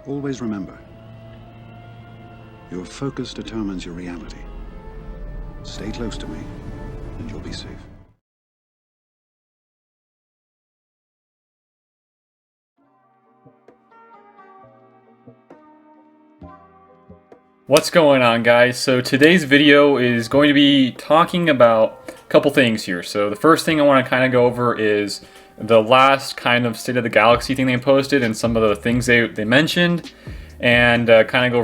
Always remember, your focus determines your reality. Stay close to me, and you'll be safe. What's going on, guys? So today's video is going to be talking about a couple things here. So the first thing I want to kind of go over is the last kind of State of the Galaxy thing they posted and some of the things they mentioned, and kind of go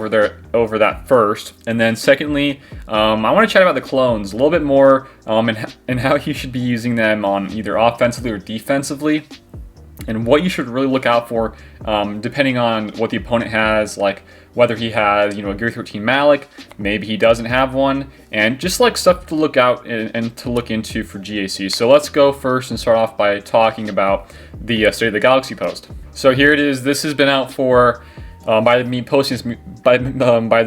over that first. And then secondly, I want to chat about the clones a little bit more, and how you should be using them on either offensively or defensively, and what you should really look out for, depending on what the opponent has, like whether he has, a Gear 13 Malik, maybe he doesn't have one, and just like stuff to look out and to look into for GAC. So let's go first and start off by talking about the State of the Galaxy post. So here it is. This has been out for, by the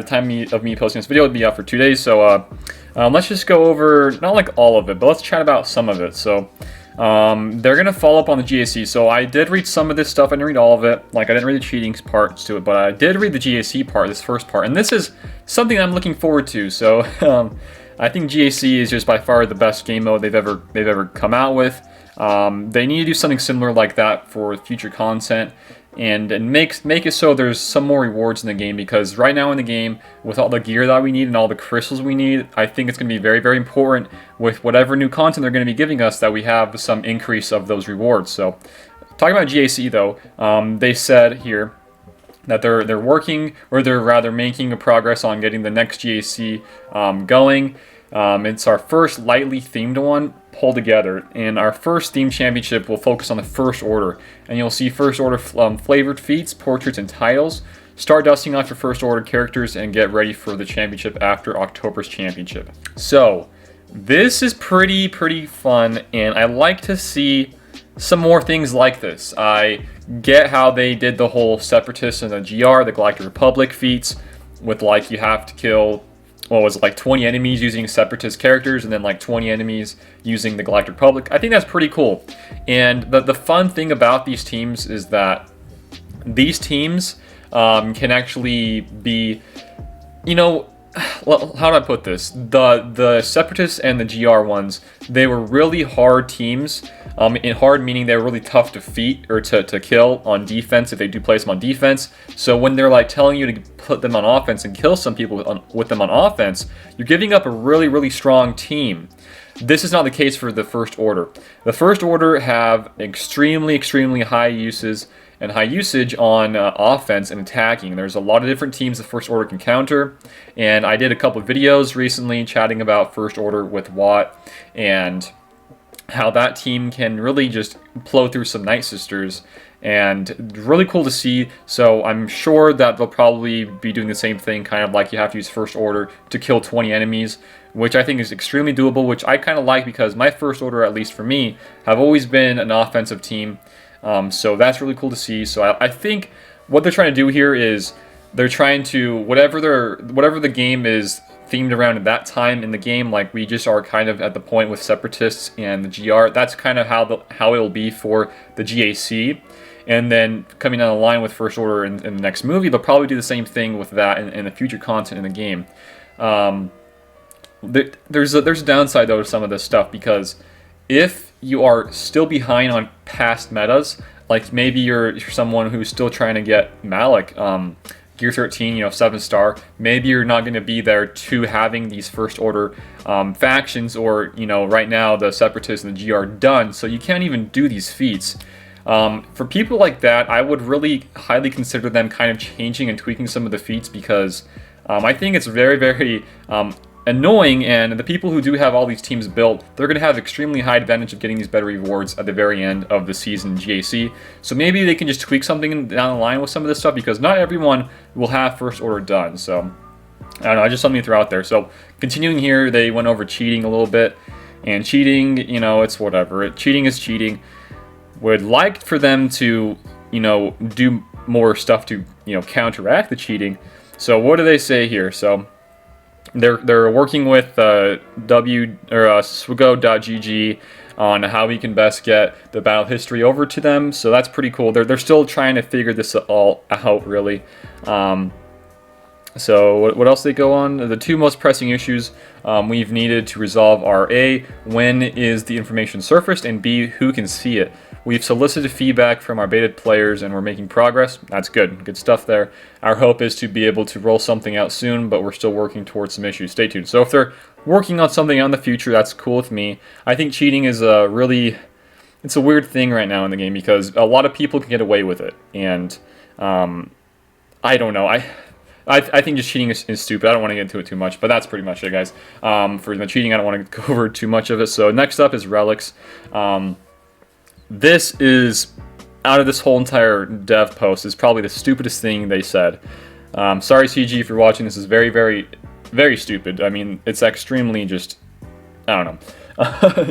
time of me posting this video, it'll be out for 2 days. So let's just go over, not like all of it, but let's chat about some of it. So they're going to follow up on the GAC. So I did read some of this stuff. I didn't read all of it. Like, I didn't read the cheating parts to it, but I did read the GAC part, this first part. And this is something I'm looking forward to. So I think GAC is just by far the best game mode they've ever come out with. They need to do something similar like that for future content, and make it so there's some more rewards in the game, because right now in the game, with all the gear that we need and all the crystals we need, I think it's going to be very, very important with whatever new content they're going to be giving us that we have some increase of those rewards. So talking about GAC though, they said here that they're working, or they're rather making a progress on getting the next GAC going. It's our first lightly themed one pulled together, and our first themed championship will focus on the First Order, and you'll see First Order flavored feats, portraits, and titles. Start dusting off your First Order characters and get ready for the championship after October's championship. So this is pretty fun, and I like to see some more things like this. I get how they did the whole Separatists and the GR, the Galactic Republic feats, with like you have to kill, what was it, like 20 enemies using Separatist characters, and then like 20 enemies using the Galactic Republic. I think that's pretty cool. And the fun thing about these teams is that these teams can actually be, well, how do I put this? The Separatists and the GR ones, they were really hard teams. In hard meaning they were really tough to defeat or to kill on defense if they do place them on defense. So when they're like telling you to put them on offense and kill some people with them on offense, you're giving up a really strong team. This is not the case for the First Order. The First Order have extremely high uses and high usage on offense and attacking. There's a lot of different teams the First Order can counter, and I did a couple of videos recently chatting about First Order with Watt and how that team can really just plow through some Night Sisters, and really cool to see. So I'm sure that they'll probably be doing the same thing, kind of like you have to use First Order to kill 20 enemies, which I think is extremely doable, which I kind of like, because my First Order, at least for me, have always been an offensive team. So that's really cool to see. So I think what they're trying to do here is they're trying to, whatever the game is themed around at that time in the game, like we just are kind of at the point with Separatists and the GR, that's kind of how it'll be for the GAC. And then coming down the line with First Order in the next movie, they'll probably do the same thing with that in the future content in the game. There's a downside though to some of this stuff, because if you are still behind on past metas, like maybe you're someone who's still trying to get Malik, Gear 13, 7-star, maybe you're not going to be there to having these First Order factions, or, right now the Separatists and the GR are done, so you can't even do these feats. For people like that, I would really highly consider them kind of changing and tweaking some of the feats, because I think it's very annoying, and the people who do have all these teams built, they're going to have extremely high advantage of getting these better rewards at the very end of the season GAC. So maybe they can just tweak something down the line with some of this stuff, because not everyone will have First Order done. So I don't know, just something to throw out there. So continuing here, they went over cheating a little bit, and cheating, it's whatever. Cheating is cheating. Would like for them to, do more stuff to, counteract the cheating. So what do they say here? So they're working with Swigo.gg on how we can best get the battle history over to them. So that's pretty cool. They're still trying to figure this all out, really. So what else they go on? The two most pressing issues we've needed to resolve are A, when is the information surfaced, and B, who can see it. We've solicited feedback from our beta players and we're making progress. That's good stuff there. Our hope is to be able to roll something out soon, but we're still working towards some issues. Stay tuned. So if they're working on something in the future, that's cool with me. I think cheating is it's a weird thing right now in the game because a lot of people can get away with it, and I don't know. I think just cheating is stupid. I don't want to get into it too much, but that's pretty much it, guys. For the cheating, I don't want to go over too much of it. So next up is relics. This is, out of this whole entire dev post, is probably the stupidest thing they said. Sorry, CG, if you're watching. This is very, very, very stupid. I mean, it's extremely just, I don't know.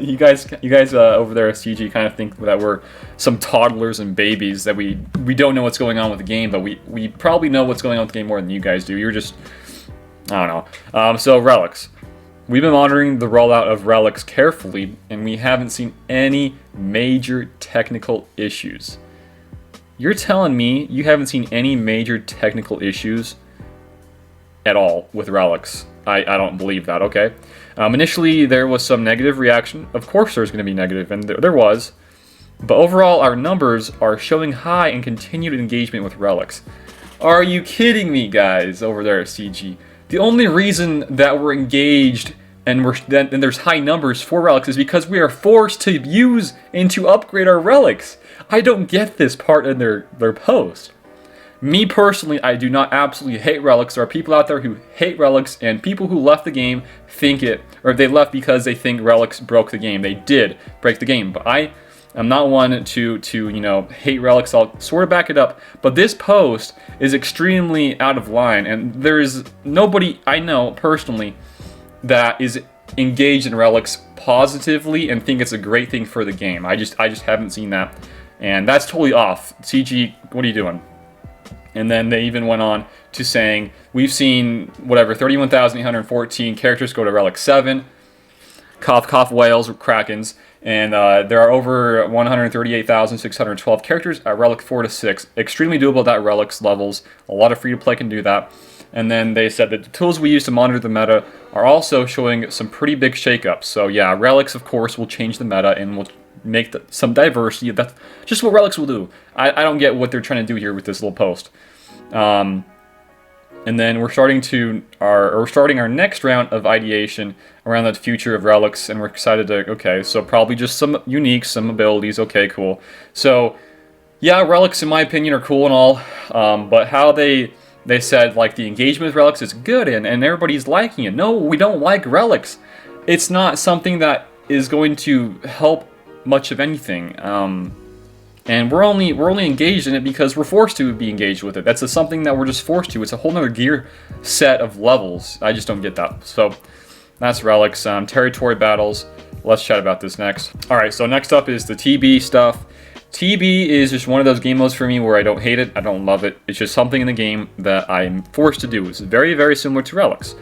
You guys over there at CG kind of think that we're some toddlers and babies, that we don't know what's going on with the game, but we probably know what's going on with the game more than you guys do. You're just, I don't know. So relics. We've been monitoring the rollout of relics carefully, and we haven't seen any major technical issues. You're telling me you haven't seen any major technical issues at all with relics? I don't believe that, okay? Initially, there was some negative reaction. Of course there's going to be negative, and there was. But overall, our numbers are showing high and continued engagement with relics. Are you kidding me, guys, over there at CG? The only reason that we're engaged and there's high numbers for relics is because we are forced to use and to upgrade our relics. I don't get this part in their post. Me personally, I do not absolutely hate relics. There are people out there who hate relics, and people who left the game think it, or they left because they think relics broke the game. They did break the game, but I am not one to hate relics. I'll sort of back it up. But this post is extremely out of line, and there is nobody I know personally that is engaged in relics positively and think it's a great thing for the game. I just haven't seen that, and that's totally off. CG, what are you doing? And then they even went on to saying, we've seen, whatever, 31,814 characters go to Relic 7. Cough, cough, whales, krakens. And there are over 138,612 characters at Relic 4 to 6. Extremely doable at Relics levels. A lot of free-to-play can do that. And then they said that the tools we use to monitor the meta are also showing some pretty big shakeups. So yeah, Relics, of course, will change the meta and will make some diversity. That's just what Relics will do. I don't get what they're trying to do here with this little post. And then we're starting our next round of ideation around the future of relics, and we're excited to, okay, so probably just some uniques, some abilities, okay, cool. So yeah, relics in my opinion are cool and all, but how they said like the engagement with relics is good and everybody's liking it. No, we don't like relics. It's not something that is going to help much of anything. And we're only engaged in it because we're forced to be engaged with it. That's something that we're just forced to. It's a whole nother gear set of levels. I just don't get that. So that's relics. Territory battles. Let's chat about this next. All right, so next up is the TB stuff. TB is just one of those game modes for me where I don't hate it, I don't love it. It's just something in the game that I'm forced to do. It's very, very similar to relics.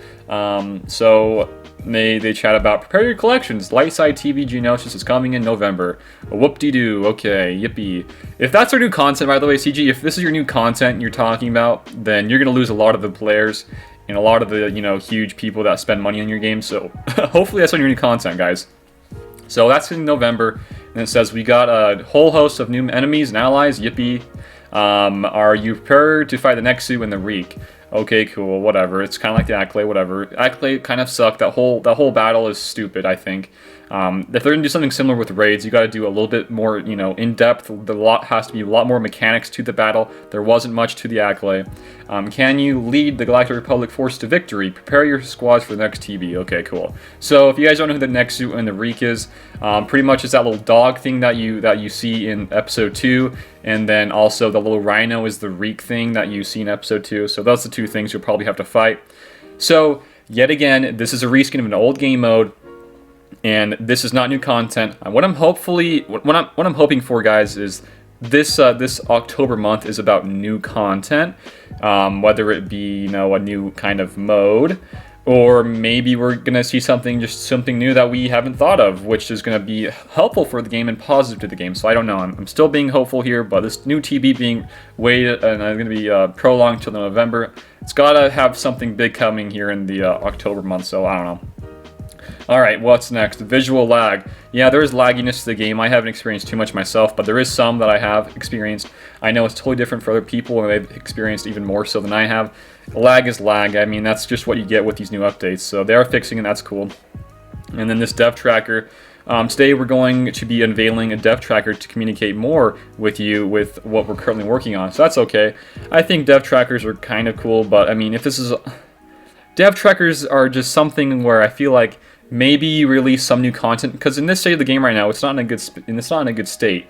So they chat about prepare your collections. Light side TB Geonosis is coming in November. Whoop-de-doo. Okay, yippee. If that's our new content, by the way, CG, if this is your new content you're talking about, then you're going to lose a lot of the players and a lot of the, huge people that spend money on your game. So hopefully that's on your new content, guys. So that's in November, and it says we got a whole host of new enemies and allies. Yippee! Are you prepared to fight the Nexu and the Reek? Okay, cool. Whatever. It's kind of like the Accolade. Whatever. Accolade kind of sucked. That whole battle is stupid, I think. If they're gonna do something similar with raids, you got to do a little bit more, in depth. The lot has to be a lot more mechanics to the battle. There wasn't much to the Accolade. Can you lead the Galactic Republic force to victory? Prepare your squads for the next TB. Okay, cool. So if you guys don't know who the Nexu and the Reek is, pretty much it's that little dog thing that you see in episode 2, and then also the little rhino is the Reek thing that you see in episode 2. So those are the two things you'll probably have to fight. So yet again, this is a reskin of an old game mode. And this is not new content. What I'm hoping for, guys, is this October month is about new content, whether it be a new kind of mode, Or maybe we're going to see something new that we haven't thought of, which is going to be helpful for the game and positive to the game. So I don't know. I'm still being hopeful here, but this new TB being waited and going to be prolonged till November, it's got to have something big coming here in the October month, so I don't know. Alright, what's next? Visual lag. Yeah, there is lagginess to the game. I haven't experienced too much myself, but there is some that I have experienced. I know it's totally different for other people, and they've experienced even more so than I have. Lag is lag. I mean, that's just what you get with these new updates. So they are fixing it, that's cool. And then this dev tracker. Today we're going to be unveiling a dev tracker to communicate more with you with what we're currently working on. So that's okay. I think dev trackers are kind of cool, but I mean, if this is... Dev trackers are just something where I feel like maybe release some new content, because in this state of the game right now, it's not in a good state.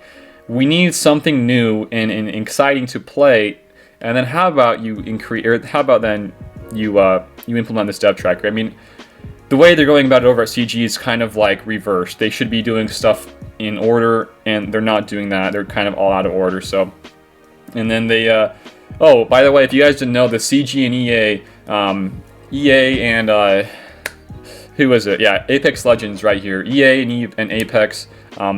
We need something new and exciting to play, and then how about you implement this dev tracker? I mean, the way they're going about it over at CG is kind of like reversed. They should be doing stuff in order, and they're not doing that. They're kind of all out of order. So, and then they, oh, by the way, if you guys didn't know, the CG and EA and who is it? Yeah, Apex Legends right here. EA and Apex,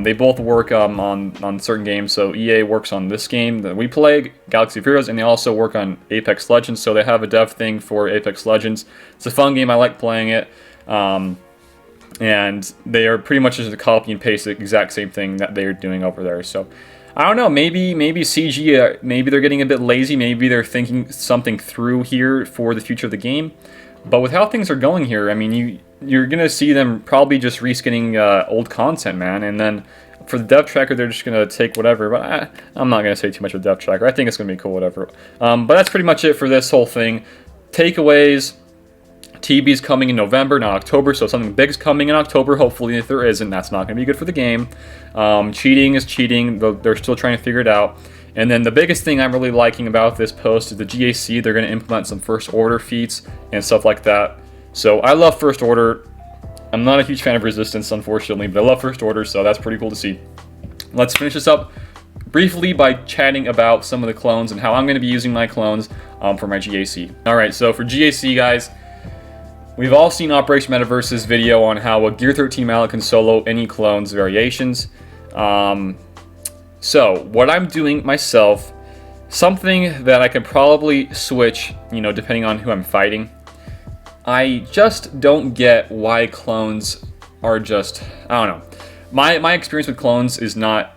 they both work on certain games. So EA works on this game that we play, Galaxy of Heroes, and they also work on Apex Legends. So they have a dev thing for Apex Legends. It's a fun game. I like playing it. And they are pretty much just a copy and paste the exact same thing that they're doing over there. So I don't know. Maybe CG. Maybe they're getting a bit lazy. Maybe they're thinking something through here for the future of the game. But with how things are going here, I mean, you're going to see them probably just reskinning old content, man. And then for the dev tracker, they're just going to take whatever. But I'm not going to say too much of the dev tracker. I think it's going to be cool, whatever. But that's pretty much it for this whole thing. Takeaways. TB's coming in November, not October. So something big's coming in October. Hopefully, if there isn't, that's not going to be good for the game. Cheating is cheating. They're still trying to figure it out. And then the biggest thing I'm really liking about this post is the GAC. They're going to implement some first order feats and stuff like that. So I love first order. I'm not a huge fan of resistance, unfortunately, but I love first order, so that's pretty cool to see. Let's finish this up briefly by chatting about some of the clones and how I'm going to be using my clones for my GAC. Alright, so for GAC, guys, we've all seen Operation Metaverse's video on how a Gear 13 mallet can solo any clones variations. So, what I'm doing myself, something that I can probably switch, depending on who I'm fighting. I just don't get why clones are just, I don't know. My experience with clones is not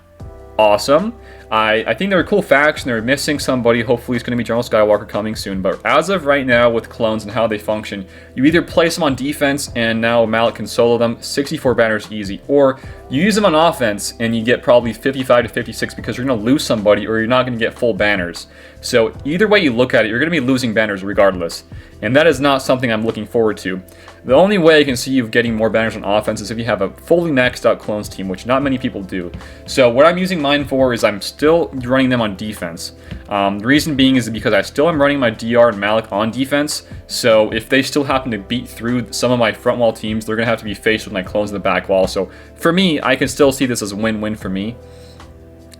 awesome. I think they're a cool faction. They're missing somebody. Hopefully it's going to be General Skywalker coming soon. But as of right now with clones and how they function, you either place them on defense and now Mallet can solo them, 64 banners easy. Or you use them on offense and you get probably 55 to 56 because you're going to lose somebody or you're not going to get full banners. So either way you look at it, you're going to be losing banners regardless. And that is not something I'm looking forward to. The only way I can see you getting more banners on offense is if you have a fully maxed out clones team, which not many people do. So what I'm using mine for is I'm still running them on defense. The reason being is because I still am running my DR and Malik on defense. So if they still happen to beat through some of my front wall teams, they're going to have to be faced with my clones in the back wall. So for me, I can still see this as a win-win for me.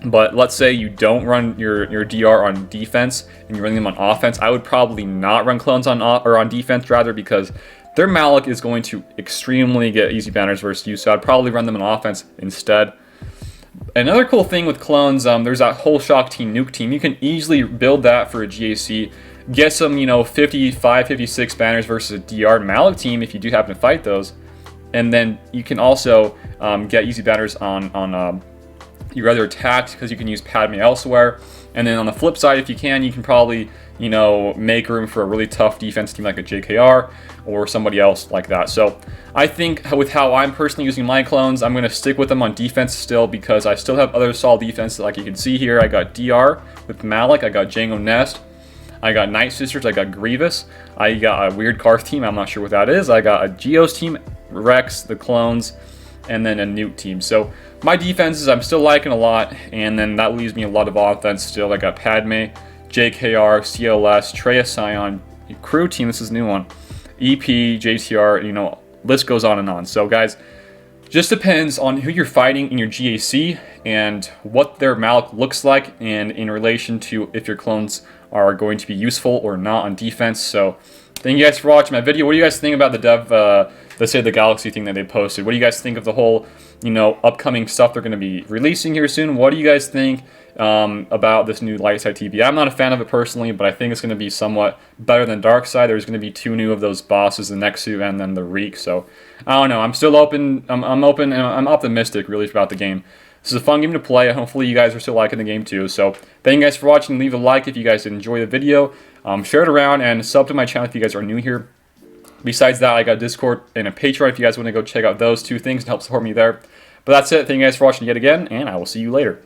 But let's say you don't run your DR on defense and you're running them on offense. I would probably not run clones on defense rather, because their Malik is going to extremely get easy banners versus you. So I'd probably run them on offense instead. Another cool thing with clones, there's that whole Shock Team Nuke team. You can easily build that for a GAC. Get some, 55, 56 banners versus a DR Malik team if you do happen to fight those. And then you can also get easy banners on your other attacks because you can use Padme elsewhere. And then on the flip side, if you can probably, make room for a really tough defense team like a JKR or somebody else like that. So I think with how I'm personally using my clones, I'm going to stick with them on defense still because I still have other solid defenses. Like you can see here, I got DR with Malik, I got Django Nest, I got Night Sisters, I got Grievous, I got a weird Karth team, I'm not sure what that is, I got a Geos team, Rex, the clones, and then a Nuke team. So my defenses I'm still liking a lot, and then that leaves me a lot of offense still. I got Padme, JKR, CLS, Treya Scion, crew team, this is a new one, EP, JTR, list goes on and on. So guys, just depends on who you're fighting in your GAC and what their Malik looks like and in relation to if your clones are going to be useful or not on defense. So thank you guys for watching my video. What do you guys think about the dev, let's say the Galaxy thing that they posted? What do you guys think of the whole, upcoming stuff they're going to be releasing here soon? What do you guys think about this new light side TV? I'm not a fan of it personally, but I think it's going to be somewhat better than dark side. There's going to be 2 new of those bosses, the Nexu and then the Reek. So I don't know. I'm still open. I'm open and I'm optimistic really about the game. This is a fun game to play. Hopefully you guys are still liking the game too. So thank you guys for watching. Leave a like if you guys did enjoy the video. Share it around and sub to my channel if you guys are new here. Besides that, I got a Discord and a Patreon if you guys want to go check out those 2 things and help support me there. But that's it. Thank you guys for watching yet again, and I will see you later.